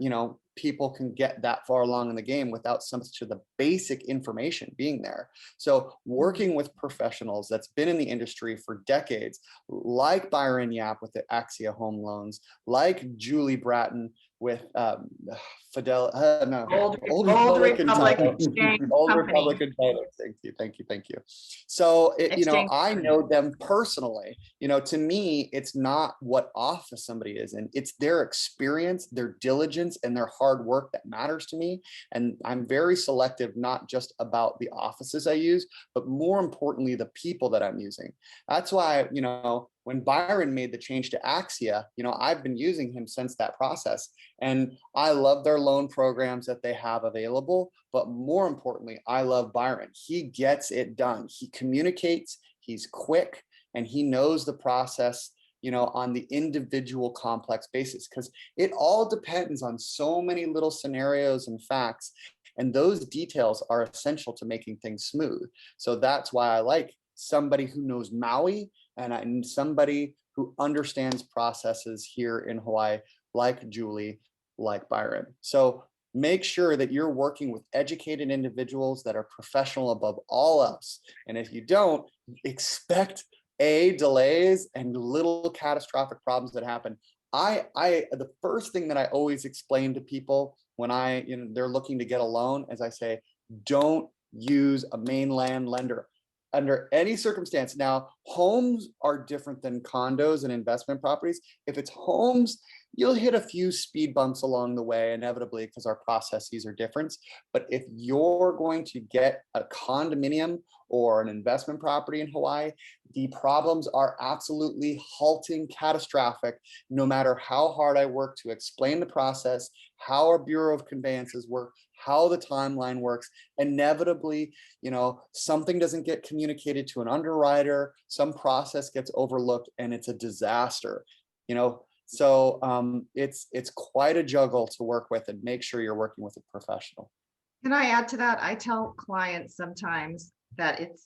people can get that far along in the game without some of the basic information being there. So working with professionals that's been in the industry for decades, like Byron Yap with the Axia Home Loans, like Julie Bratton with Old Old Republican Republic Title. Exchange Old Company. Republican Title. Thank you. So Exchange I Company. know them personally. To me, it's not what office somebody is in, it's their experience, their diligence, and their hard work that matters to me. And I'm very selective, not just about the offices I use, but more importantly, the people that I'm using. That's why, when Byron made the change to Axia, I've been using him since that process. And I love their loan programs that they have available. But more importantly, I love Byron. He gets it done. He communicates, he's quick, and he knows the process, on the individual complex basis, because it all depends on so many little scenarios and facts. And those details are essential to making things smooth. So that's why I like somebody who knows Maui, and somebody who understands processes here in Hawaii, like Julie, like Byron. So make sure that you're working with educated individuals that are professional above all else. And if you don't, expect delays and little catastrophic problems that happen. The first thing that I always explain to people when they're looking to get a loan, as I say, don't use a mainland lender under any circumstance. Now, homes are different than condos and investment properties. If it's homes, you'll hit a few speed bumps along the way, inevitably, because our processes are different. But if you're going to get a condominium or an investment property in Hawaii, the problems are absolutely halting, catastrophic, no matter how hard I work to explain the process, how our Bureau of Conveyances work, how the timeline works. Inevitably, something doesn't get communicated to an underwriter, some process gets overlooked, and it's a disaster. So it's quite a juggle to work with, and make sure you're working with a professional. Can I add to that? I tell clients sometimes that it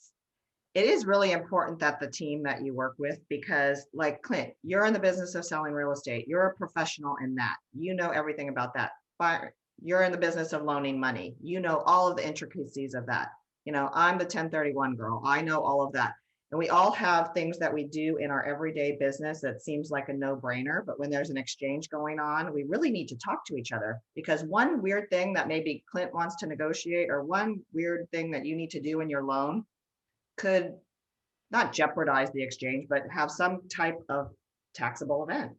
is really important that the team that you work with, because like Clint, you're in the business of selling real estate. You're a professional in that. You know everything about that. But you're in the business of loaning money. You know all of the intricacies of that. I'm the 1031 girl. I know all of that. And we all have things that we do in our everyday business that seems like a no-brainer, but when there's an exchange going on, we really need to talk to each other, because one weird thing that maybe Clint wants to negotiate, or one weird thing that you need to do in your loan, could not jeopardize the exchange, but have some type of taxable event,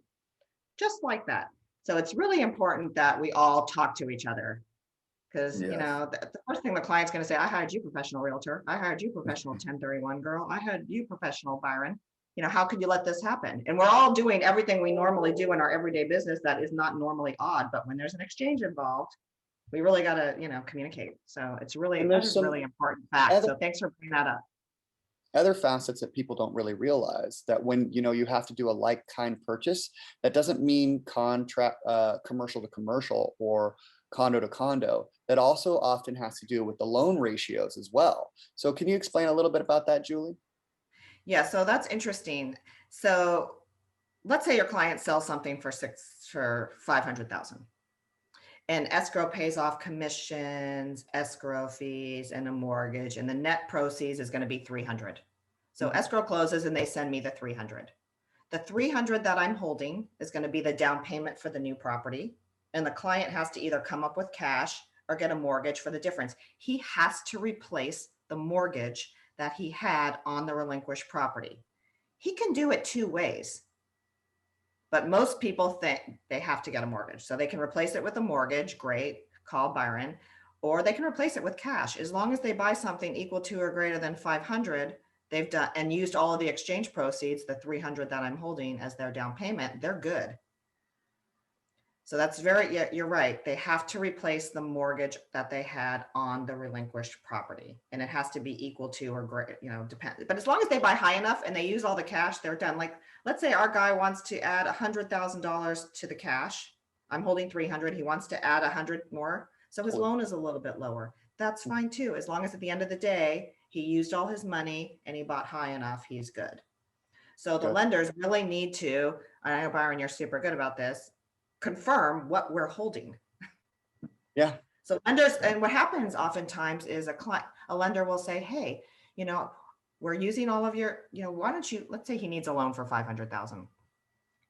just like that. So it's really important that we all talk to each other. Because, Yes. the first thing the client's going to say, I hired you, professional realtor. I hired you, professional 1031 girl. I hired you, professional Byron. How could you let this happen? And we're all doing everything we normally do in our everyday business that is not normally odd. But when there's an exchange involved, we really got to, communicate. So it's really, And that there's is some really important fact. So thanks for bringing that up. other facets that people don't really realize, that when you have to do a like-kind purchase, that doesn't mean contract commercial to commercial or condo to condo. That also often has to do with the loan ratios as well. So can you explain a little bit about that, Julie? Yeah, so that's interesting. So let's say your client sells something for 500,000. And escrow pays off commissions, escrow fees, and a mortgage, and the net proceeds is going to be 300. So escrow closes and they send me the 300. The 300 that I'm holding is going to be the down payment for the new property. And the client has to either come up with cash or get a mortgage for the difference. He has to replace the mortgage that he had on the relinquished property. He can do it two ways, but most people think they have to get a mortgage. So they can replace it with a mortgage, great, call Byron, or they can replace it with cash. As long as they buy something equal to or greater than 500, they've done and used all of the exchange proceeds, the 300 that I'm holding as their down payment, they're good. So that's yeah, you're right. They have to replace the mortgage that they had on the relinquished property, and it has to be equal to or great, depend. But as long as they buy high enough and they use all the cash, they're done. Like, let's say our guy wants to add $100,000 to the cash. I'm holding 300. He wants to add 100 more. So his loan is a little bit lower. That's fine too. As long as at the end of the day, he used all his money and he bought high enough, he's good. So the lenders really need to, I know Byron, you're super good about this, confirm what we're holding. Yeah. So lenders, and what happens oftentimes is a lender will say, hey, we're using all of your, why don't you, let's say he needs a loan for 500,000.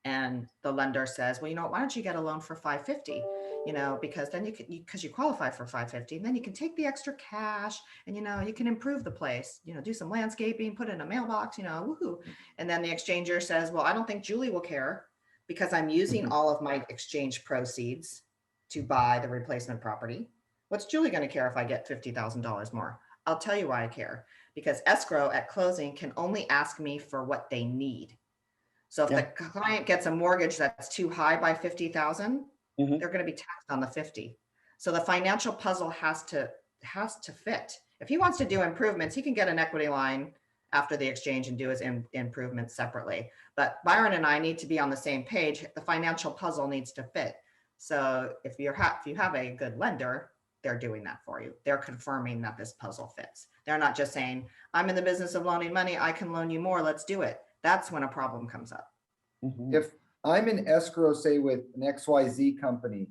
And the lender says, well, why don't you get a loan for 550? Because then because you qualify for 550, and then you can take the extra cash and, you can improve the place, do some landscaping, put in a mailbox, woohoo. And then the exchanger says, well, I don't think Julie will care, because I'm using all of my exchange proceeds to buy the replacement property. What's Julie going to care if I get $50,000 more? I'll tell you why I care. Because escrow at closing can only ask me for what they need. So if the client gets a mortgage that's too high by 50,000, they're going to be taxed on the 50. So the financial puzzle has to fit. If he wants to do improvements, he can get an equity line after the exchange and do his improvements separately. But Byron and I need to be on the same page. The financial puzzle needs to fit. So if you have a good lender, they're doing that for you. They're confirming that this puzzle fits. They're not just saying, I'm in the business of loaning money, I can loan you more, let's do it. That's when a problem comes up. If I'm in escrow, say with an XYZ company,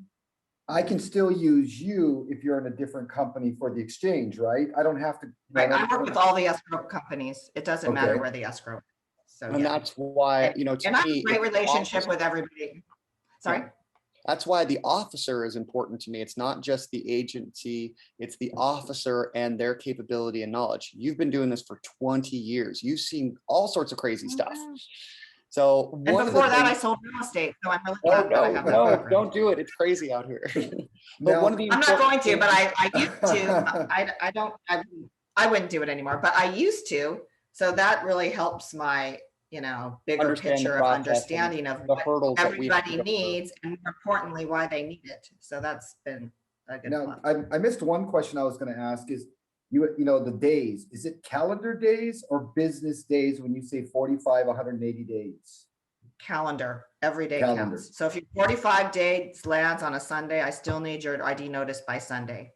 I can still use you if you're in a different company for the exchange, right? I don't have to. Right. I work with all the escrow companies. It doesn't matter where the escrow is. So, and that's why, and I have a great relationship with everybody. Sorry. Yeah. That's why the officer is important to me. It's not just the agency, it's the officer and their capability and knowledge. You've been doing this for 20 years. You've seen all sorts of crazy stuff. So and before that, I sold real estate. So I'm really glad that I have that background. Don't do it. It's crazy out here. But I'm not going to, but I used to. I wouldn't do it anymore, but I used to. So that really helps my, bigger picture of understanding of what everybody needs, and more importantly, why they need it. So that's been a good Now, I missed one question I was going to ask is, the days, is it calendar days or business days when you say 45, 180 days? Calendar, every day counts. So if your 45 days lands on a Sunday, I still need your ID notice by Sunday.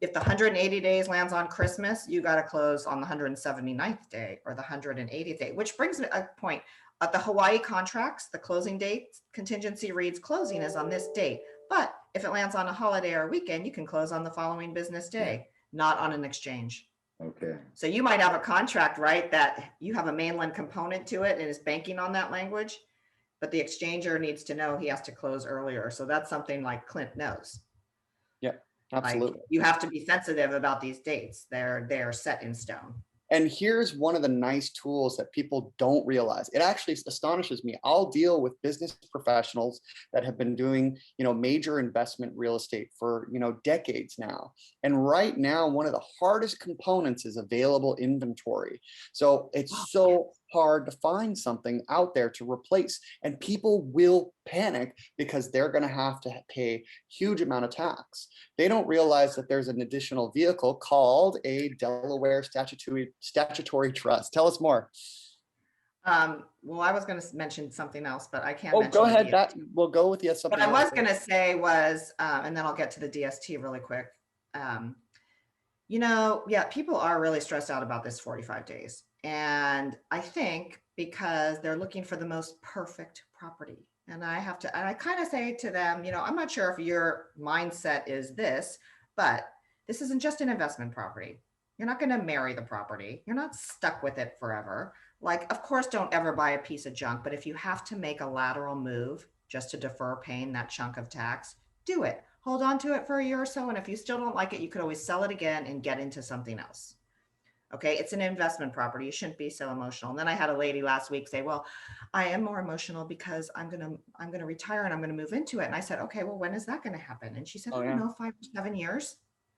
If the 180 days lands on Christmas, you got to close on the 179th day or the 180th day, which brings me a point. At the Hawaii contracts, the closing date contingency reads closing is on this date. But if it lands on a holiday or a weekend, you can close on the following business day, not on an exchange. Okay. So you might have a contract, right, that you have a mainland component to it and is banking on that language, but the exchanger needs to know he has to close earlier. So that's something like Clint knows. Yeah, absolutely. Like, you have to be sensitive about these dates. They're set in stone. And here's one of the nice tools that people don't realize. It actually astonishes me. I'll deal with business professionals that have been doing, major investment real estate for, decades now. And right now, one of the hardest components is available inventory. So it's so hard to find something out there to replace, and people will panic because they're going to have to pay huge amount of tax. They don't realize that there's an additional vehicle called a Delaware statutory trust. Tell us more. Well, I was going to mention something else, but I can't. Oh, go ahead. We'll go with you. What I was going to say was, and then I'll get to the DST really quick. People are really stressed out about this 45 days. And I think because they're looking for the most perfect property. And I kind of say to them, I'm not sure if your mindset is this, but this isn't just an investment property. You're not going to marry the property. You're not stuck with it forever. Like, of course, don't ever buy a piece of junk, but if you have to make a lateral move just to defer paying that chunk of tax, do it. Hold on to it for a year or so. And if you still don't like it, you could always sell it again and get into something else. Okay, it's an investment property. You shouldn't be so emotional. And then I had a lady last week say, "Well, I am more emotional because I'm gonna retire and I'm gonna move into it." And I said, "Okay, well, when is that gonna happen?" And she said, Oh, "I yeah. don't know, 5 or 7 years."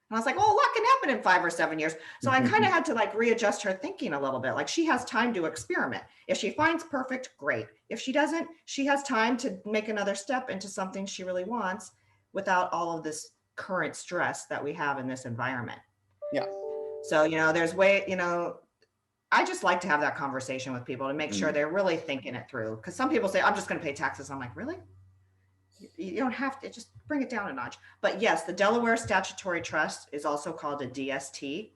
And I was like, "Oh, a lot can happen in 5 or 7 years." So I kind of had to like readjust her thinking a little bit. Like she has time to experiment. If she finds perfect, great. If she doesn't, she has time to make another step into something she really wants without all of this current stress that we have in this environment. Yeah. So, I just like to have that conversation with people to make sure they're really thinking it through. Because some people say, "I'm just going to pay taxes." I'm like, really? You don't have to, just bring it down a notch. But yes, the Delaware Statutory Trust is also called a DST.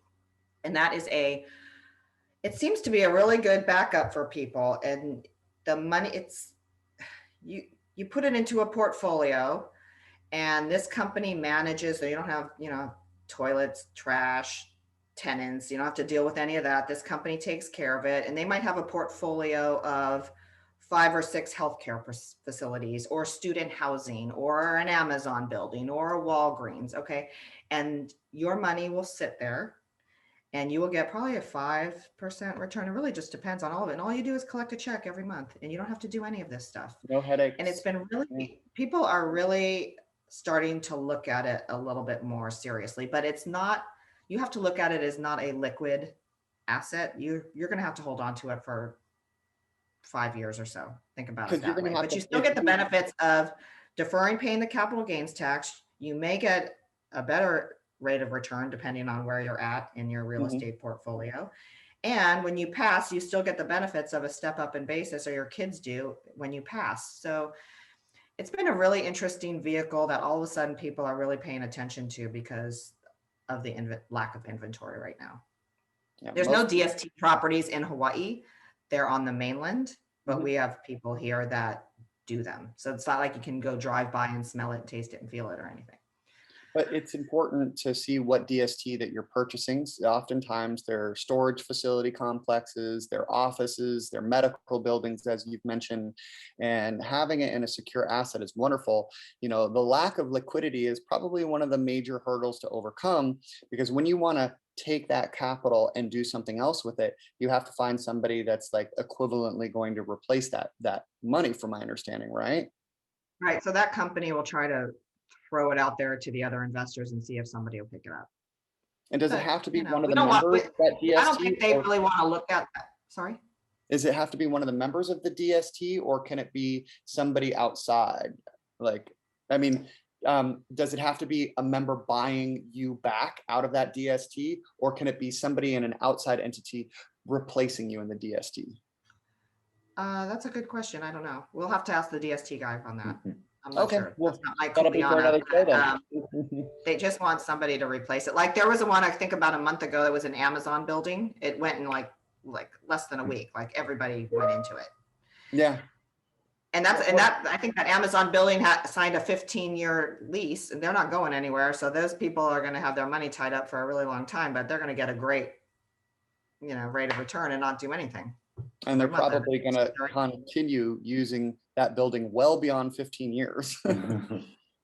And that is it seems to be a really good backup for people. And the money, you put it into a portfolio and this company manages, so you don't have, toilets, trash, tenants, you don't have to deal with any of that. This company takes care of it. And they might have a portfolio of 5 or 6 healthcare facilities or student housing or an Amazon building or a Walgreens. Okay. And your money will sit there and you will get probably a 5% return. It really just depends on all of it. And all you do is collect a check every month and you don't have to do any of this stuff. No headaches. And it's been really, people are really starting to look at it a little bit more seriously, but it's not, you have to look at it as not a liquid asset. You're going to have to hold on to it for 5 years or so. Think about it that way. But you still get the benefits of deferring paying the capital gains tax. You may get a better rate of return depending on where you're at in your real estate portfolio. And when you pass, you still get the benefits of a step up in basis, or your kids do when you pass. So it's been a really interesting vehicle that all of a sudden people are really paying attention to because of the lack of inventory right now. Yeah, there's no DST properties in Hawaii. They're on the mainland, but we have people here that do them. So it's not like you can go drive by and smell it and taste it and feel it or anything. But it's important to see what DST that you're purchasing. Oftentimes they're storage facility complexes, their offices, their medical buildings, as you've mentioned, and having it in a secure asset is wonderful. The lack of liquidity is probably one of the major hurdles to overcome, because when you want to take that capital and do something else with it, you have to find somebody that's like equivalently going to replace that money, from my understanding, right? Right. So that company will try to throw it out there to the other investors and see if somebody will pick it up. And does it have to be one of the members? I don't think they really want to look at that. Sorry? Does it have to be one of the members of the DST, or can it be somebody outside? Does it have to be a member buying you back out of that DST, or can it be somebody in an outside entity replacing you in the DST? That's a good question. I don't know. We'll have to ask the DST guy on that. I'm not sure. Well, that'll be for another show then. They just want somebody to replace it. Like there was one, I think about a month ago, that was an Amazon building. It went in like less than a week. Like everybody went into it. Yeah. And I think that Amazon building signed a 15-year lease and they're not going anywhere. So those people are going to have their money tied up for a really long time, but they're going to get a great, rate of return and not do anything. And they're probably going to continue using that building well beyond 15 years.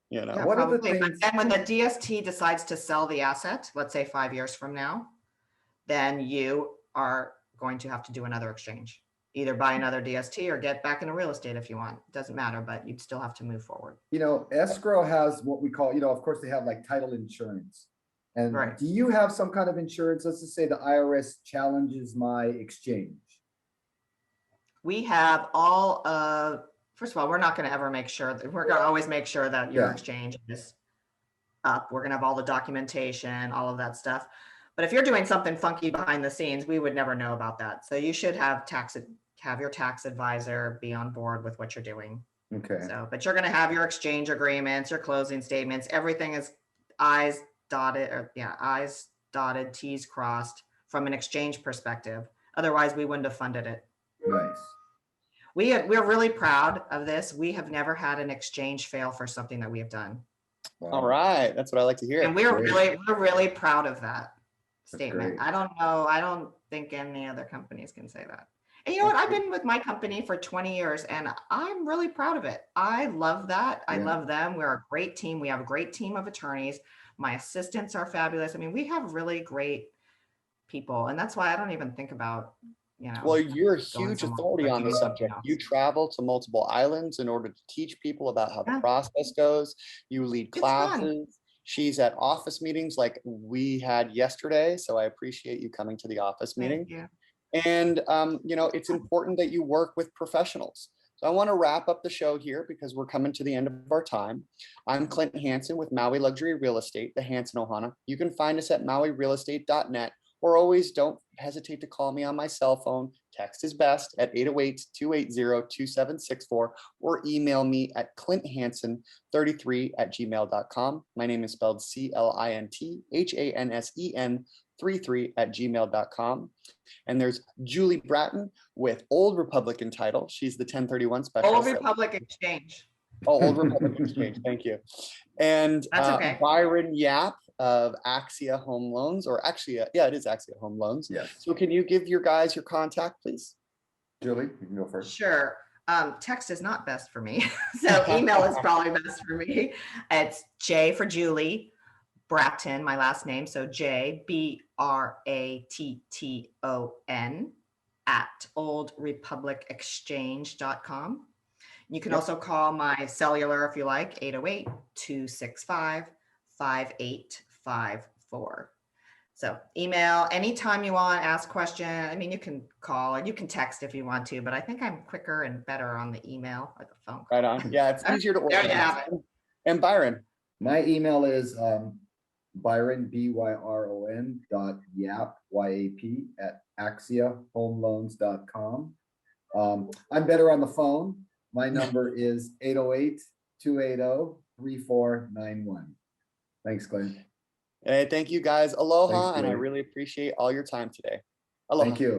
Yeah, what are the things? But then when the DST decides to sell the asset, let's say 5 years from now, then you are going to have to do another exchange. Either buy another DST or get back into real estate if you want. It doesn't matter, but you'd still have to move forward. Escrow has what we call, of course they have like title insurance. And do you have some kind of insurance? Let's just say the IRS challenges my exchange. We have all of, first of all, we're not going to ever make sure that we're going to always make sure that your exchange is up. We're going to have all the documentation, all of that stuff. But if you're doing something funky behind the scenes, we would never know about that. So you should have your tax advisor be on board with what you're doing. Okay. So, but you're going to have your exchange agreements, your closing statements, everything is I's dotted, T's crossed from an exchange perspective. Otherwise, we wouldn't have funded it. Nice. we're really proud of this. We have never had an exchange fail for something that we have done. All right, that's what I like to hear. And we're really proud of that statement. great. I don't think any other companies can say that. And you know what? I've been with my company for 20 years and I'm really proud of it. I love that. I love them. We're a great team. We have a great team of attorneys. My assistants are fabulous. I mean, we have really great people. And that's why I don't even think about, Well, you're a going huge somewhere authority on the with subject. else. You travel to multiple islands in order to teach people about how the Yeah. process goes. You lead It's fun. classes. She's at office meetings like we had yesterday. So I appreciate you coming to the office meeting. Thank you. And, it's important that you work with professionals. So I want to wrap up the show here because we're coming to the end of our time. I'm Clint Hansen with Maui Luxury Real Estate, the Hansen Ohana. You can find us at mauirealestate.net, or always don't hesitate to call me on my cell phone. Text is best at 808-280-2764, or email me at clinthansen33@gmail.com. My name is spelled CLINTHANSEN 33@gmail.com. And there's Julie Bratton with Old Republican Title. She's the 1031 specialist. Old Republic Exchange. Oh, Old Republic Exchange. Thank you. And That's okay. Byron Yap of Axia Home Loans, or actually, it is Axia Home Loans. Yes. So can you give your guys your contact, please? Julie, you can go first. Sure. Text is not best for me. So email is probably best for me. It's J for Julie Bratton, my last name. So JBRATTON at oldrepublicexchange.com. You can also call my cellular if you like, 808-265-5854. So email anytime you want, ask question. I mean, you can call or you can text if you want to, but I think I'm quicker and better on the email or the phone call. Right on. Yeah, it's easier to There you organize. have it. And Byron. My email is Byron, BYRON .yap, YAP at axiahomeloans.com. I'm better on the phone. My number is 808-280-3491. Thanks, Glenn. Hey, thank you guys. Aloha, Thanks, and I Julie. really appreciate all your time today. Aloha. Thank you.